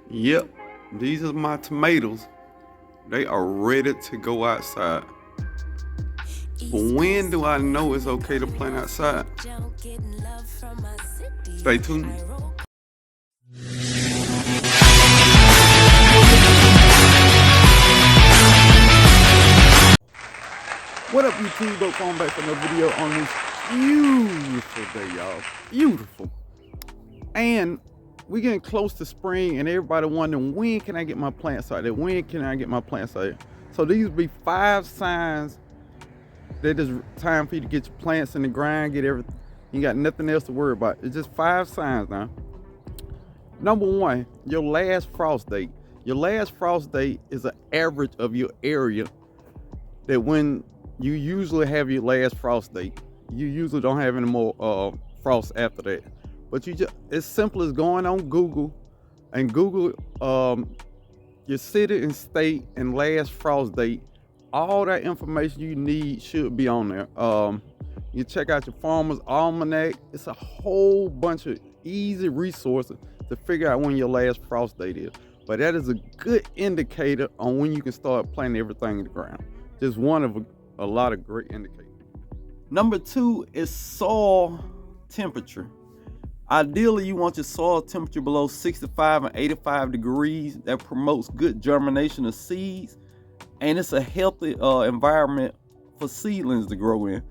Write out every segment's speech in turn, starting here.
Yep, these are my tomatoes. They are ready to go outside. But when do I know it's okay to plant outside? Stay tuned. What up, YouTube? BrokeFarmer back for another video on this beautiful day, y'all. Beautiful. And we're getting close to spring, and everybody wondering, when can I get my plants out there? When can I get my plants out there? So these would be 5 signs that it's time for you to get your plants in the ground, get everything. You got nothing else to worry about. It's just 5 signs now. Number 1, your last frost date. Your last frost date is an average of your area that when you usually have your last frost date. You usually don't have any more frost after that. But you just, as simple as going on Google and Google your city and state and last frost date. All that information you need should be on there. You check out your Farmer's Almanac. It's a whole bunch of easy resources to figure out when your last frost date is. But that is a good indicator on when you can start planting everything in the ground. Just one of a lot of great indicators. Number 2 is soil temperature. Ideally, you want your soil temperature below 65 and 85 degrees. That promotes good germination of seeds, and it's a healthy environment for seedlings to grow in.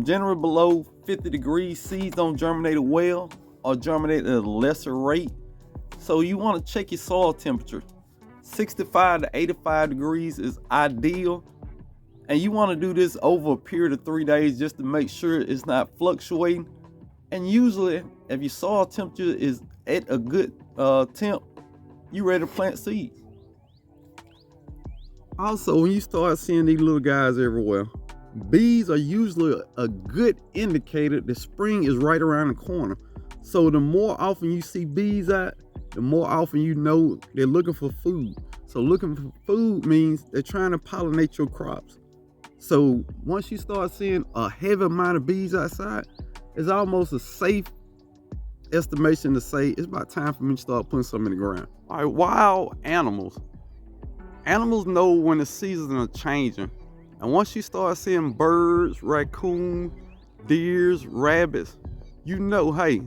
Generally below 50 degrees, seeds don't germinate well or germinate at a lesser rate. So you want to check your soil temperature. 65 to 85 degrees is ideal. And you want to do this over a period of 3 days just to make sure it's not fluctuating. And usually, if your soil temperature is at a good temp, you're ready to plant seeds. Also, when you start seeing these little guys everywhere, bees are usually a good indicator that spring is right around the corner. So the more often you see bees out, the more often you know they're looking for food. So looking for food means they're trying to pollinate your crops. So once you start seeing a heavy amount of bees outside, it's almost a safe estimation to say it's about time for me to start putting some in the ground. All right, wild animals. Animals know when the seasons are changing. And once you start seeing birds, raccoons, deers, rabbits, you know, hey,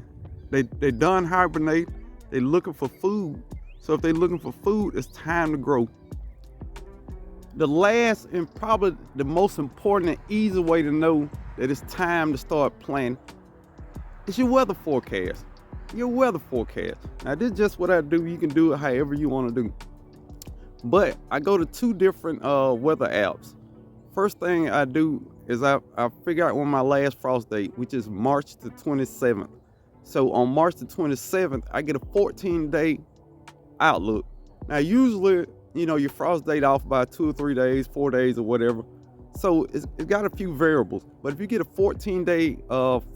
they done hibernate, they looking for food. So if they're looking for food, it's time to grow. The last and probably the most important and easy way to know that it's time to start planting is your weather forecast. Your weather forecast. Now this is just what I do. You can do it however you want to do. But I go to 2 different weather apps. First thing I do is I figure out when my last frost date, which is March the 27th. So on March the 27th, I get a 14-day outlook. Now usually, you know, your frost date off by 2 or 3 days, 4 days or whatever. So it's got a few variables. But if you get a 14-day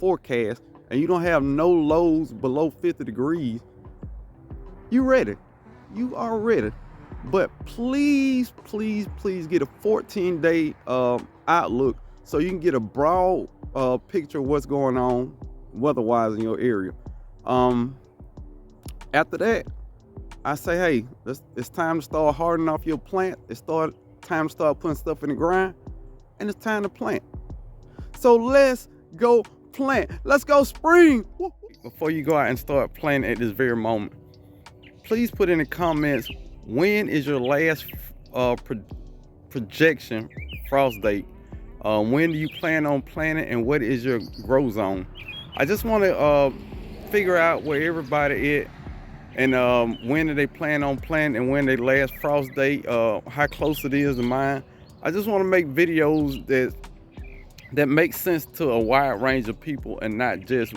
forecast and you don't have no lows below 50 degrees, you're ready. You are ready. But please, please, please get a 14-day outlook so you can get a broad picture of what's going on weather-wise in your area. After that, I say, hey, it's time to start hardening off your plant. It's time to start putting stuff in the ground, and it's time to plant. So let's go plant. Let's go spring. Before you go out and start planting at this very moment, please put in the comments, when is your last projection frost date? When do you plan on planting, and what is your grow zone? I just want to figure out where everybody is, and when do they plan on planting, and when they last frost date, how close it is to mine. I just want to make videos that make sense to a wide range of people and not just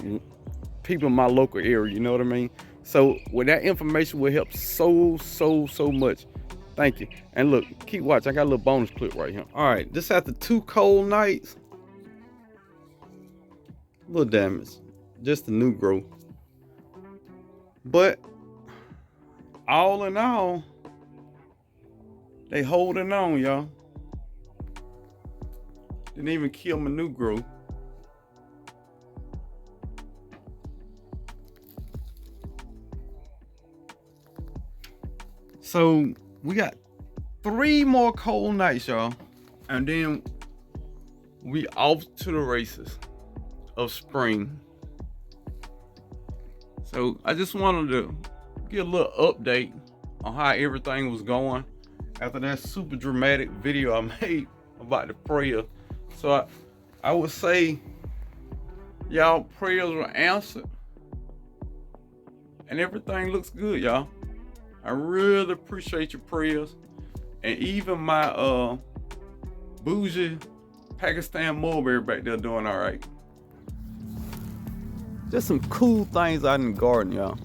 people in my local area, you know what I mean? So with that information will help so much. Thank you. And look, keep watching. I got a little bonus clip right here. All right, this after 2 cold nights, a little damage, just a new growth. But all in all, they holding on, y'all. Didn't even kill my new growth. So we got 3 more cold nights, y'all, and then we off to the races of spring. So I just wanted to get a little update on how everything was going after that super dramatic video I made about the prayer. So I would say y'all prayers were answered and everything looks good, y'all. I really appreciate your prayers. And even my bougie Pakistan mulberry back there doing all right. Just some cool things out in the garden, y'all.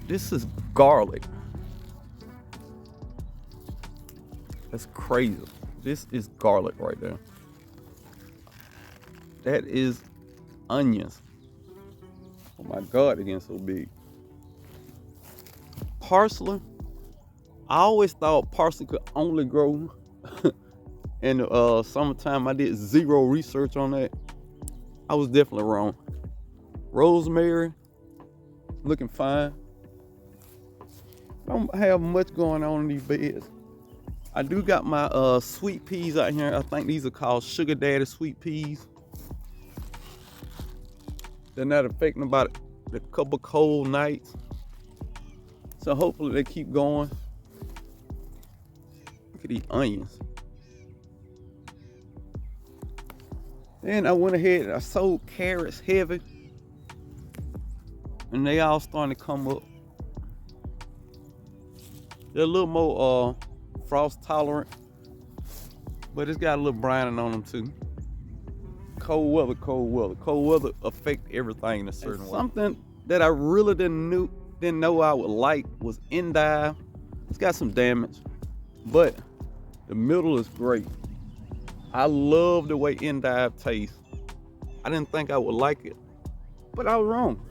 This is garlic. That's crazy. This is garlic right there. That is onions. Oh my God, they're getting so big. Parsley. I always thought parsley could only grow in the summertime. I did zero research on that. I was definitely wrong. Rosemary, looking fine. I don't have much going on in these beds. I do got my sweet peas out here. I think these are called Sugar Daddy sweet peas. They're not affecting about a couple cold nights. So hopefully they keep going. Look at these onions. Then I went ahead and I sowed carrots heavy. And they all starting to come up. They're a little more frost tolerant, but it's got a little brining on them too. Cold weather, cold weather. Cold weather affect everything in a certain way. Something that I really didn't know I would like was endive. It's got some damage, but the middle is great. I love the way endive tastes. I didn't think I would like it, but I was wrong.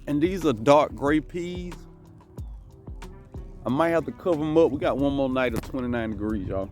And these are dark gray peas. I might have to cover them up. We got one more night of 29 degrees, y'all.